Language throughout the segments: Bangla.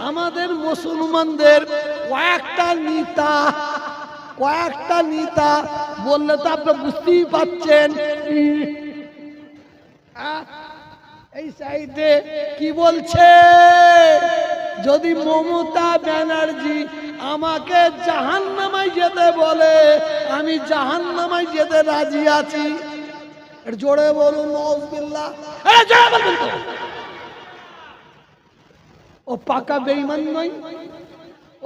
আমাদের মুসলমানদের কয়েকটা নেতা বললে তো আপনি বুঝতেই পাচ্ছেন। এই সাইডে কি বলছে, যদি মমতা ব্যানার্জি আমাকে জাহান্নামায় যেতে বলে আমি জাহান্নামায় যেতে রাজি আছি। জোরে বলুন নাউজুবিল্লাহ। ও পাকা বেঈমান নয়,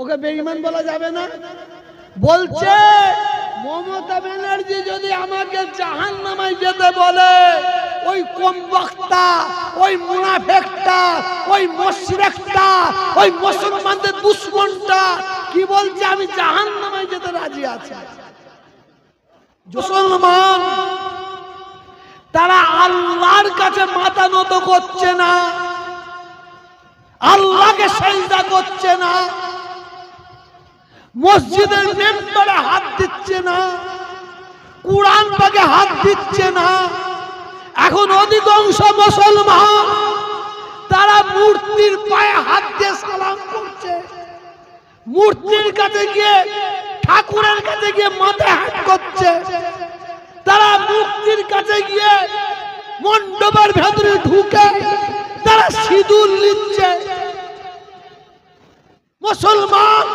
ওকে বেঈমান বলা যাবে না। বলছে মমতা ব্যানার্জি যদি আমাকে জাহান্নামায় যেতে বলে, ওই কমবক্তা, ওই মুনাফিকটা, ওই মুশরিকটা, ওই মুসলমানদের দুশমনটা কি বলছে, আমি জাহান্নামায় যেতে রাজি আছি। মুসলমান তারা আল্লাহর কাছে মাথা নত করছে না, আল্লাহকে সিজদা করছে না, মসজিদের মেম্বারে হাত দিচ্ছে না, কুরআন পাকে হাত দিচ্ছে না। এখন অধিকাংশ মুসলমান তারা মূর্তির পায়ে হাত দিয়ে সালাম করছে, মূর্তির কাছে গিয়ে, ঠাকুরের কাছে গিয়ে মাথায় হাত করছে, তারা মূর্তির কাছে গিয়ে মণ্ডপের ভেতরে ঢুকে তারা সিঁদুর নিচ্ছে। মুসলমান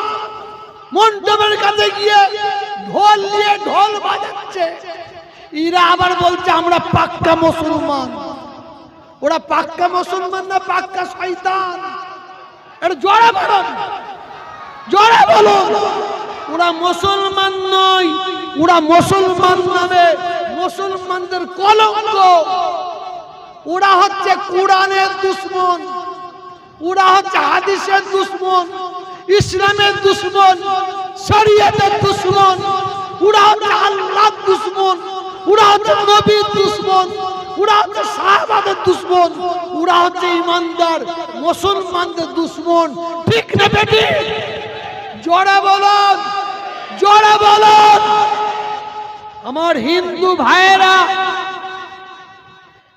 মণ্ডপের কাছে গিয়ে ঢোল নিয়ে ঢোল বাজাচ্ছে। এরা আবার বলছে আমরা পাক্কা মুসলমান। ওরা পাক্কা মুসলমান না পাক্কা শয়তান? এটা জোরে বলুন, জোরে বলুন। ওরা মুসলমান নয়, ওরা মুসলমান নামে মুসলমানদের কলঙ্ক। ওরা হচ্ছে কুরআনের দুশমন, ওরা হচ্ছে হাদিসের দুশমন, ইসলামের দুশমন, শরীয়তের দুশমন, ওরা হচ্ছে আল্লাহর দুশমন, ওরা হচ্ছে নবীর দুশমন, ওরা হচ্ছে সাহাবাদের দুশমন, ওরা হচ্ছে ইমানদার মুসলমানদের দুশমন। ঠিক না বেটি? জোরে বলুন, জোরে বলুন। আমার হিন্দু ভাইয়েরা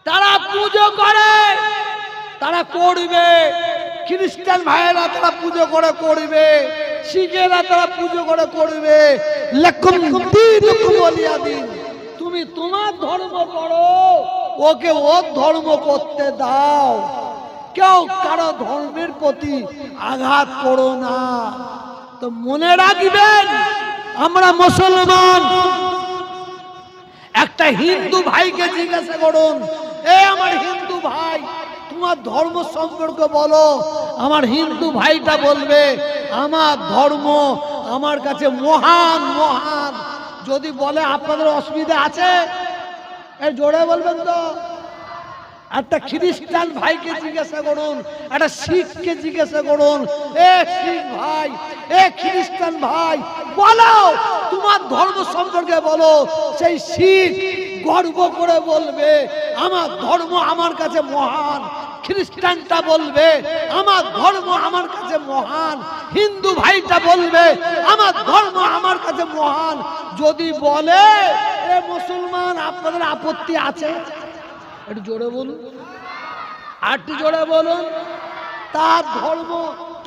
তারা পুজো করে, তারা করবে। খ্রিস্টান ভাইয়েরা তারা পুজো করে করবে, শিখেরা তারা পুজো করে করবে। লাকুম দীনুকুম ওয়ালিয়া দীন। তুমি তোমার ধর্ম করো, ওকে ওর ধর্ম করতে দাও। কেউ কারো ধর্মের প্রতি আঘাত করো না। তো মনে রাখবেন আমরা মুসলমান। একটা হিন্দু ভাইকে জিজ্ঞাসা করুন, এ আমার হিন্দু ভাই তোমার ধর্ম সম্পর্কে বলো। আমার হিন্দু ভাইটা বলবে আমার ধর্ম আমার কাছে মহান মহান। যদি বলে আপনাদের অসুবিধা আছে, এর জোরে বলবেন তো। একটা খ্রিস্টান ভাইকে জিজ্ঞাসা করুন, একটা শিখকে জিজ্ঞাসা করুন, এ শিখ ভাই, এ খ্রিস্টান ভাই বলো তোমার ধর্ম সম্পর্কে বলো। সেই শিখ গর্ব করে বলবে আমার ধর্ম আমার কাছে মহান। খ্রিস্টানটা বলবে আমার ধর্ম আমার কাছে মহান। হিন্দু ভাইটা বলবে আমার ধর্ম আমার কাছে মহান। যদি বলে এ মুসলমান আপনাদের আপত্তি আছে, একটু জোরে বলুন, আর একটু জোরে বলুন। তার ধর্ম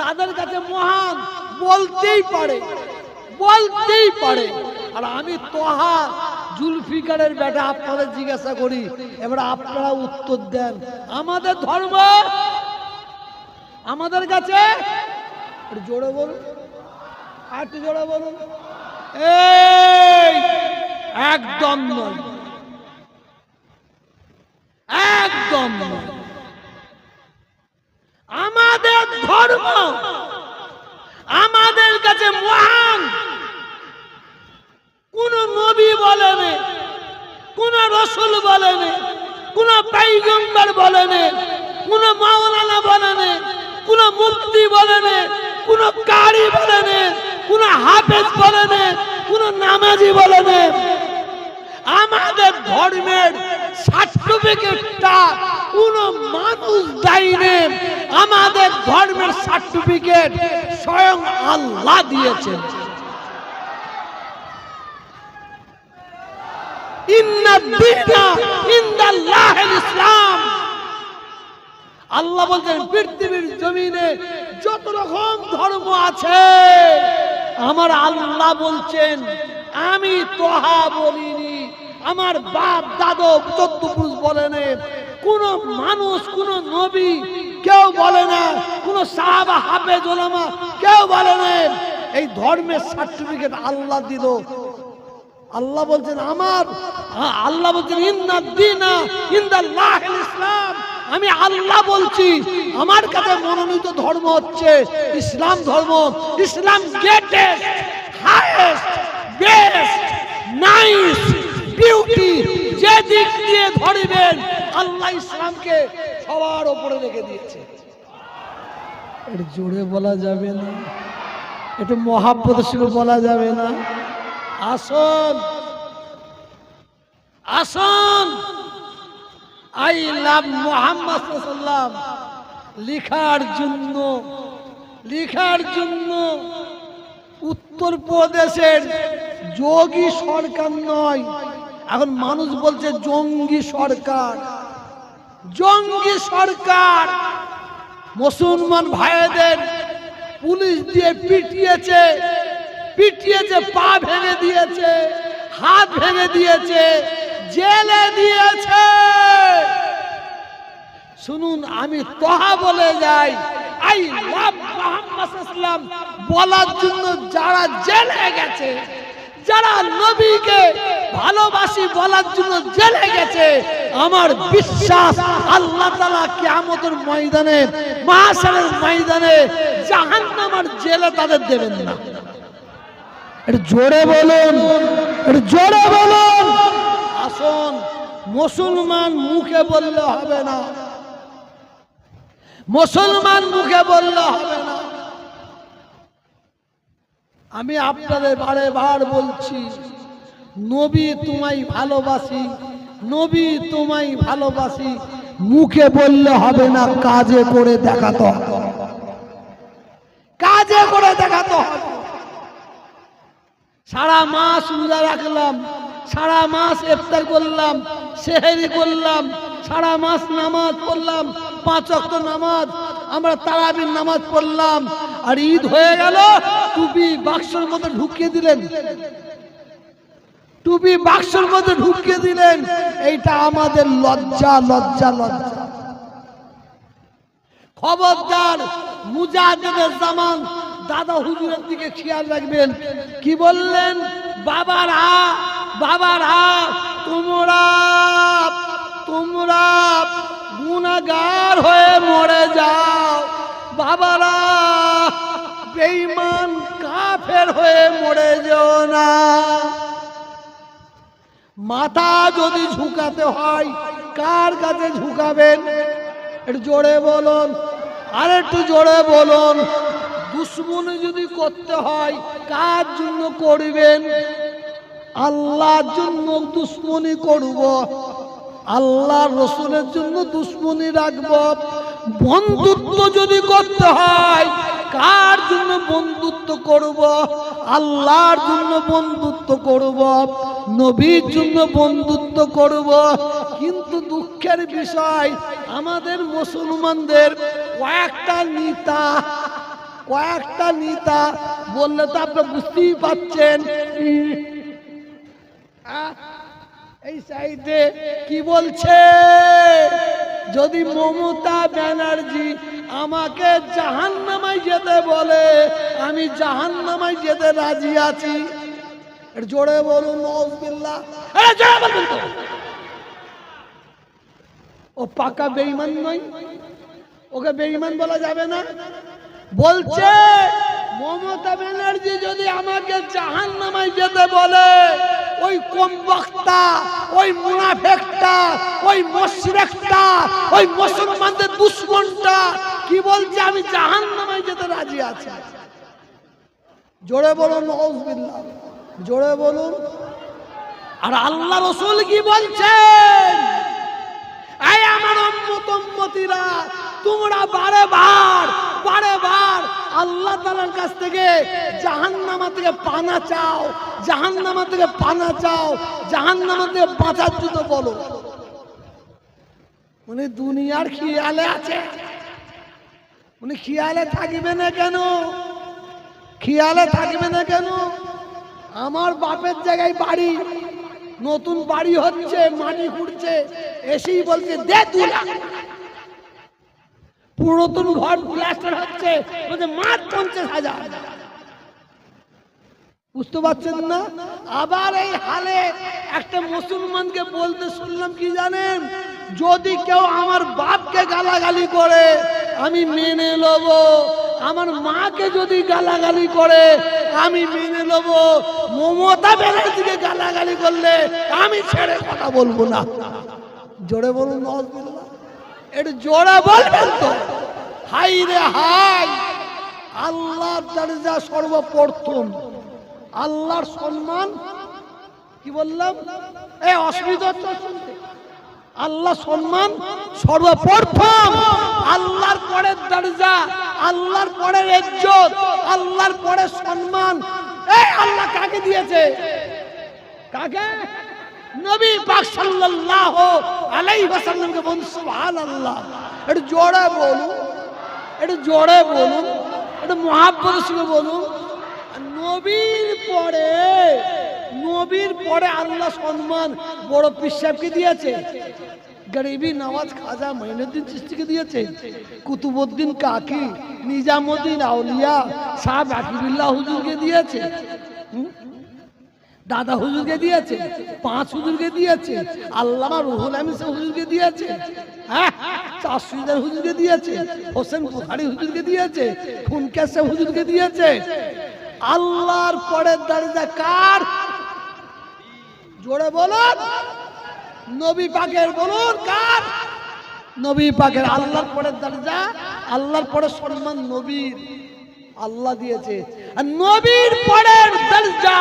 তাদের কাছে মহান বলতেই পারে, বলতেই পারে। আর আমি তোহা জুলফিকারের বেটা আপনাদের জিজ্ঞাসা করি, এবার আপনারা উত্তর দেন। আমাদের ধর্ম আমাদের কাছে, একটু জোরে বলুন, আর একটু জোরে বলুন। এই একদম নয়, একদম নয়। আমাদের ধর্ম আমাদের কাছে মহান। কোন নবী বলেন, কোন রাসূল বলেন, কোন পয়গম্বর বলেন, কোন মাওলানা বলেন, কোন মুফতি বলেন, কোন কারি বলেন, কোন হাফেজ বলেন, কোন নামাজি বলেন, আমাদের ধর্মের সার্টিফিকেটটা কোন মানুষ দেয়নি। আমাদের ধর্মের সার্টিফিকেট স্বয়ং আল্লাহ দিয়েছেন। ইসলাম। আল্লাহ বলছেন পৃথিবীর জমিনে যত রকম ধর্ম আছে আমার আল্লাহ বলছেন আমি তোহা বলিনি, আমার বাপ দাদা 14 পুরুষ বলেন, কোন মানুষ কোন নবী কেউ বলে না, কোন সাহাবা হাফেজ ওলামা কেউ বলে না। এই ধর্মের সার্টিফিকেট আল্লাহ দিল। আল্লাহ বলছেন আল্লাহ বলছেন ইন্নাদ-দীনা ইনদাল্লাহিল ইসলাম। আমি আল্লাহ বলছি আমার কাছে মনোনীত ধর্ম হচ্ছে ইসলাম ধর্ম। ইসলাম greatest, highest, best, nice, beauty, যে দিক দিয়ে ধরবেন আল্লাহ ইসলামকে সবার উপরে রেখে দিয়েছে। এটা জোরে বলা যাবে না, একটু মহাব্বতের সঙ্গে বলা যাবে না? আসুন আসুন, আই লাভ মুহাম্মদ সাল্লাল্লাহু লিখার জন্য উত্তরপ্রদেশের যোগী সরকার নয়, এখন মানুষ বলছে জঙ্গি সরকার। মুসলমান ভাইদের পুলিশ দিয়ে পিটিয়েছে, পা ভেঙে দিয়েছে, হাত ভেঙে দিয়েছে, জেলে দিয়েছে। শুনুন, আমি তোহা বলে যাই, আই লাভ মুহাম্মদ সাল্লাল্লাহু বলার জন্য যারা জেলে গেছে, যারা নবীকে ভালোবাসি বলার জন্য জেলে গেছে, আমার বিশ্বাস আল্লাহ তাআলা কিয়ামতের ময়দানে, মাহশারের ময়দানে জাহান্নামের জেলে তাদের দেবেন না। এটা জোরে বলুন, আসুন, মুসলমান মুখে বললে হবে না, আমি আপনাদের বারে বলছি, নবী তোমায় ভালোবাসি, মুখে বললে হবে না, কাজে করে দেখাতে হবে। সারা মাস রোজা রাখলাম, সারা মাস ইফতার করলাম, সেহরি করলাম, সারা মাস নামাজ পড়লাম, 5 ওয়াক্ত নামাজ, আমরা তারাবির নামাজ পড়লাম, আর ঈদ হয়ে গেল, টুপি বাক্সের মধ্যে ঢুকিয়ে দিলেন। এইটা আমাদের লজ্জা। খবরদার, মুজাহিদের জামান দাদা হুজুরের দিকে খেয়াল রাখবেন। কি বললেন? বাবারা তোমরা গুনাহগার হয়ে মরে যাও, বাবারা বেঈমান কাফের হয়ে মরে যেও না। মাথা যদি ঝুঁকাতে হয় কার কাছে ঝুঁকাবেন? একটু জোরে বলুন, আর একটু জোরে বলুন। দুশ্মনী যদি করতে হয় কার জন্য করবেন? আল্লাহর জন্য দুশ্মনী করব, আল্লাহ রসুলের জন্য দুশ্মনী রাখব। বন্ধুত্ব যদি করতে হয় কার জন্য বন্ধুত্ব করব? আল্লাহর জন্য বন্ধুত্ব করব, নবীর জন্য বন্ধুত্ব করব। কিন্তু দুঃখের বিষয়, আমাদের মুসলমানদের কয়েকটা নেতা বললে তো আপনি বুঝতেই পাচ্ছেন। এই সাইডে কি বলছে? যদি মমতা ব্যানার্জি আমাকে জাহান্নামায় যেতে বলে, আমি জাহান্নামায় যেতে রাজি আছি। জোরে বলুন নাউযুবিল্লাহ। ও পাকা বেঈমান নয়, ওকে বেঈমান বলা যাবে না। বলছে মমতা ব্যানার্জি যদি আমাকে জাহান্নামায় যেতে বলে, ওই কমবক্তা, ওই মুনাফিকটা, ওই মুশরিকটা, ওই মুসলমানদের দুশমনটা কি বলছে? আমি জাহান্নামায় যেতে রাজি আছি। জোরে বলুন নাউযুবিল্লাহ, জোরে বলুন। আর আল্লাহ রাসূল কি বলছেন? এই আমার উম্মতিরা, তোমরা বারে বার আল্লাহ তাআলার কাছ থেকে জাহান্নাম থেকে পানা চাও, জাহান্নাম থেকে বাঁচার জন্য বলো। উনি দুনিয়ার খেয়ালে আছে, উনি খেয়ালে থাকবে না কেন? খেয়ালে থাকবে না কেন? আমার বাপের জায়গায় বাড়ি, নতুন বাড়ি হচ্ছে, মাটি খুঁড়ছে, এসেই বলছে দে 2 লাখ। পুরাতন ঘর প্লাস্টার হচ্ছে, বলছে মার 50,000। বুঝতে পারছেন না? আবার এই হালে একটা মুসলমানকে বলতে শুনলাম কি জানেন, যদি কেউ আমার বাপকে গালাগালি করে আমি মেনে নেব, আমার মাকে যদি গালাগালি করে আমি মেনে নেব, মমতা ব্যানার্জিকে গালাগালি করলে আমি ছেড়ে কথা বলবো না। জোরে বলুন নাউজুবিল্লাহ। একটু জোরে বলবেন তো? হাই রে হাই, আল্লাহর দরজা সর্বপ্রথম, আল্লাহর সম্মান। কি বললাম? এই অসুবিধা হচ্ছে শুনতে? আল্লাহ সম্মান সর্বপ্রথম, আল্লাহর পরে দরজা, আল্লাহর পরে ইজ্জত, আল্লাহর পরে সম্মান। এই আল্লাহ কাকে দিয়েছে? কাকে? নবী পাক সাল্লাল্লাহু আলাইহি ওয়াসাল্লামকে বলুন সুবহানাল্লাহ। একটু জোরে বলুন, একটু জোরে বলুন, একটু মুহাব্বতের সঙ্গে বলুন। নবীর পরে আল্লাহ সম্মান বড় পীর সাহেবকে দিয়েছে, গরিবি নওয়াজ খাজা মঈনুদ্দিন চিশতিকে দিয়েছে, কুতুবউদ্দিন কাকি, নিজামুদ্দিন আউলিয়া শাহ বাকিরুল্লাহ হুজুরকে দিয়েছে, দাদা হুজুরকে দিয়েছে, 5 হুজুরকে দিয়েছে, আল্লামা রুহুল আমিন হুজুরকে দিয়েছে, হ্যাঁ চাষিদার হুজুরকে দিয়েছে, হোসেন বুখারী হুজুরকে দিয়েছে, ফুনকেশে হুজুরকে দিয়েছে। আল্লাহর পরের দরজা কার? জোরে বলুন। নবী পাকের। বলুন কার? নবী পাকের। আল্লাহর পরের দরজা, আল্লাহর পরের সম্মান নবীর, আল্লাহ দিয়েছে। আর নবীর পরের দরজা,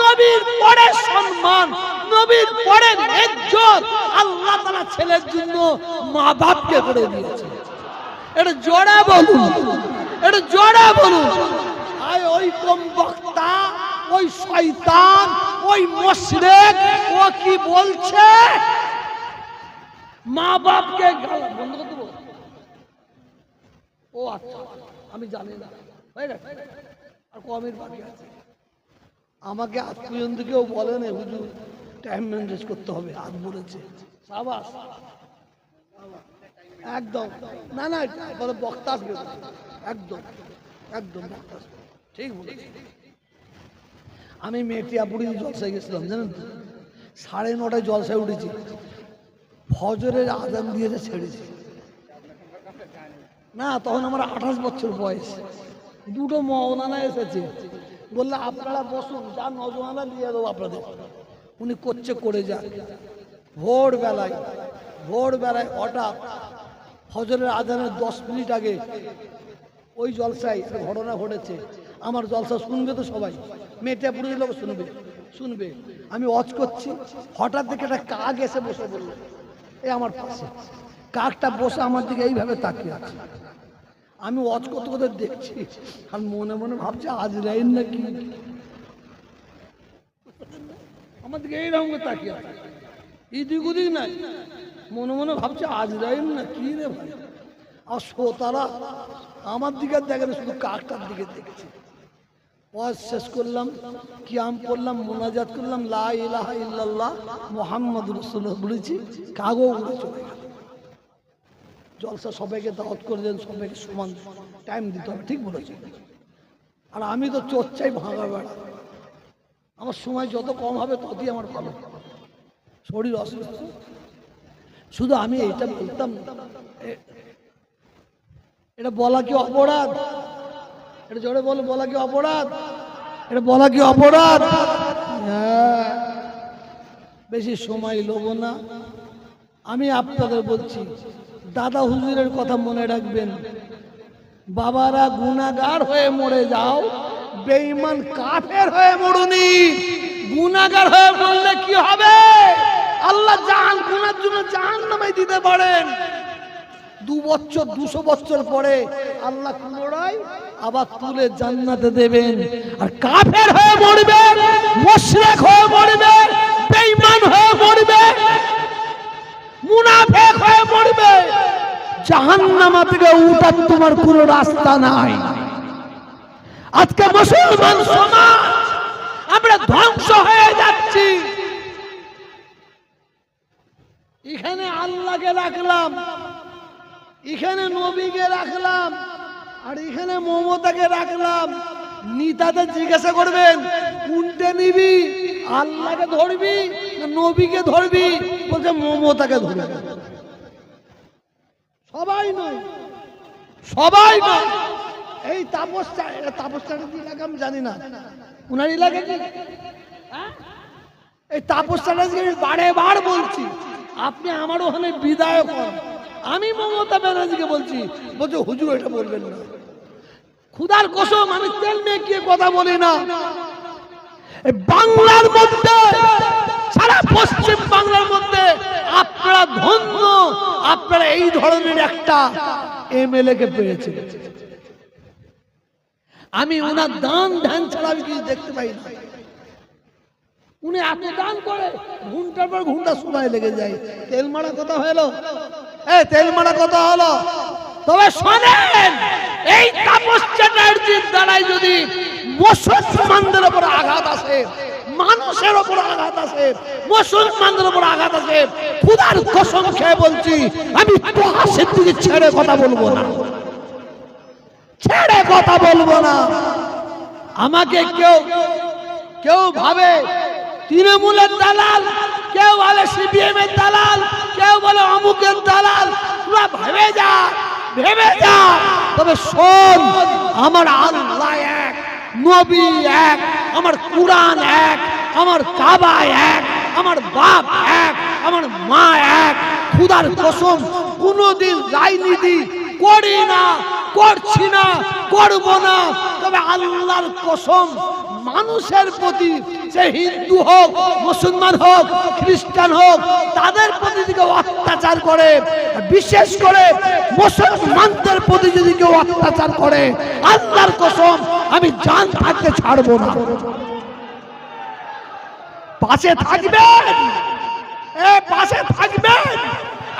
নবীর পরের সম্মান, নবীর পরের ইজ্জত আল্লাহ তাআলা ছেলের জন্য মা বাপকে করে দিয়েছে। এটা জোরে বলুন, এটা জোরে বলুন। ওই কম বক্তা, ওই শয়তান, ওই মুশরিক, ও কি বলছে? মা বাপকে গালা বন্ধ করে দেবো? ও আচ্ছা, আমি জানি না, হয়ে গেছে আর কমের বাকি আছে। আমাকে আজ পর্যন্ত কেউ বলে না হুজুর টাইম ম্যানেজ করতে হবে, আজ বলেছে। সাবাস, একদম। না না, বক্তা আসবে, একদম একদম বক্তা আসবে, ঠিক বলেছি। আমি মেটিয়াপুরি জলসায় গেছিলাম, জানেন তো, 9:30 জলসায় উঠেছি, ফজরের আজান দিয়েছে, ছেড়েছি। না তখন আমার 28 বছর বয়স। 2টো মৌলানা এসেছে, বললে আপনারা বসুন, যা নজওয়ানা দিয়ে দেবো আপনাদের। উনি করছে, করে যান। ভোরবেলায় হঠাৎ ফজরের আজানের 10 মিনিট আগে ওই জলসায় ঘটনা ঘটেছে। আমার জলসা শুনবে তো সবাই, মেটিয়াপুরের লোক শুনবে। আমি ওয়াজ করছি, হঠাৎ দেখে একটা কাক এসে বসে বলল এই আমার পাশে। কাকটা বসে আমার দিকে এইভাবে তাকিয়ে আছে। আমি ওয়াজ করতে করতে দেখছি, আর মনে মনে ভাবছি আজরাইল নাকি, আমার দিকে এইরকম তাকিয়ে আছে, এদিক ওদিক নাই। মনে মনে ভাবছি আজরাইল না কি রে ভাই। আর শ্রোতারা আমার দিকে দেখে, শুধু কাকটার দিকে দেখছি। ওয়াজ শেষ করলাম, কিয়াম করলাম, মোনাজাত করলাম, লা ইলাহা ইল্লাল্লাহ মুহাম্মাদুর রাসূলুল্লাহ বলেছি, কাগও উড়ে চলে গেল। জলসা সবাইকে দাওয়াত করে দেন, সবাইকে সমান টাইম দিতে হবে, ঠিক বলেছি। আর আমি তো চর্চাই ভাঙা বেড়া, আমার সময় যত কম হবে ততই আমার ভালো, শরীর অসুস্থ। শুধু আমি এইটা বলতাম, এটা বলা কি অপরাধ? এটা জোরে বলে, বলা কি অপরাধ? এটা বলা কি অপরাধ? হ্যাঁ, বেশি সময় লব না। আমি আপনাদের বলছি, দাদা হুজুরের কথা মনে রাখবেন। বাবারা গুনাহগার হয়ে মরে যাও, বেঈমান কাফের হয়ে মরুনি। গুনাহগার হয়ে মরলে কি হবে? আল্লাহ জাহান গুনার জন্য জাহান্নামে দিতে পারেন। 2 বছর 200 বছর পরে আল্লাহ পুনরায় আবার তুলে জান্নাতে দেবেন। আর কাফের হয়ে মরবে, মুশরিক হয়ে মরবে, বেঈমান হয়ে মরবে, মুনাফিক হয়ে মরবে, জাহান্নাম থেকে উঠার তোমার কোনো রাস্তা নাই। আজকে মুসলমান সমাজ আমরা ধ্বংস হয়ে যাচ্ছি। এখানে আল্লাহকে রাখলাম, এখানে নবীকে রাখলাম, আর এখানে মমতাকে রাখলাম। নেতাদের জিজ্ঞাসা করবেন কোনটা নিবি, আল্লাহকে ধরবি না নবীকে ধরবি? বলছে মমতাকে ধরবি। সবাই নয়, সবাই নয়। এই তাপসটা কি এলাকা আমি জানি না, উনার এলাকা কি? এই তাপসটা আমি বারে বার বলছি, আপনি আমার ওখানে বিদায়ক হন। আমি মমতা ব্যানার্জিকে বলছি, বলছে হুজুর এটা বলবেন না। খুদার কসম আমি তেল মেখে কথা বলি না। বাংলার মধ্যে, সারা পশ্চিম বাংলার মধ্যে আপনারা ধন্য, আপনারা এই ধরনের একটা এমএলএ কে পেয়েছেন। আমি ওনার দান ধ্যান ছাড়া আমি কিছু দেখতে পাই না। উনি এত দান করে, ঘন্টার পর ঘন্টা সময় লেগে যায়। তেল মারা কথা হলো, তেল মারা কথা হলো। তবে শোনেন, এই তাপস চ্যাটার্জির দ্বারাই যদি মুসলমানদের উপর আঘাত আসে, মানুষের উপর আঘাত আসে, মুসলমানদের উপর আঘাত আসে, খুদার কসম খেয়ে বলছি আমি তোহাসের দিকে ছেড়ে কথা বলবো না, ছেড়ে কথা বলবো না। আমাকে কেউ কেউ ভাবে তৃণমূলের দালাল, কেউ বলে সিপিএম এর দালাল, কেউ বলে অমুকের দালাল। তোরা ভেবে যা, ভেবে যা। তবে শোন, আমার আল্লাহ এক, নবী এক, আমার কুরআন এক, আমার কাবা এক, আমার বাপ এক, আমার মা এক। খুদার কসম কোনদিন রাজনীতি করি না, করছি না, করব না। তবে আল্লাহর কসম মানুষের প্রতি, সে হিন্দু হোক, মুসলমান হোক, খ্রিস্টান হোক, তাদের প্রতি যদি কেউ অত্যাচার করে, বিশেষ করে মুসলমানদের প্রতি যদি কেউ অত্যাচার করে, আল্লাহর কসম আমি জান থাকতে ছাড়বো না। পাশে থাকবেন, পাশে থাকবেন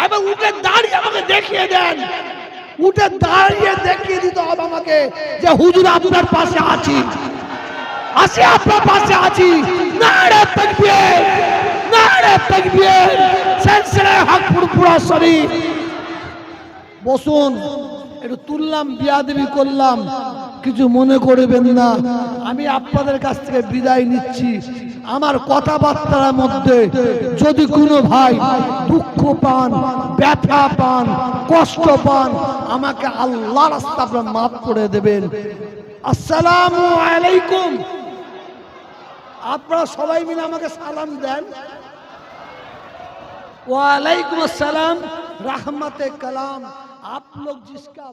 এবং উঠে দাঁড়িয়ে আমাকে দেখিয়ে দেন, উঠে দাঁড়িয়ে দেখিয়ে দিতে হবে আমাকে যে হুজুর আপনার পাশে আছি, আসি আপনার পাশে আছি। নারে তাকবীর, নারে তাকবীর, সিলসিলা হকপুর পুরা শরীফ। বসুন, একটু তুললাম, বিয়াদবি করলাম, কিছু মনে করবেন না। আমি আপনাদের কাছ থেকে বিদায় নিচ্ছি। আমার কথাবার্তার মধ্যে যদি কোনো ভাই দুঃখ পান, ব্যথা পান, কষ্ট পান, আমাকে আল্লাহর রাস্তায় আপনারা মাফ করে দেবেন। আসসালামু আলাইকুম। আপনারা সবাই মিলে আমাকে সালাম দেন। ওয়ালাইকুম আসসালাম, रहमत कलाम। आप लोग जिसका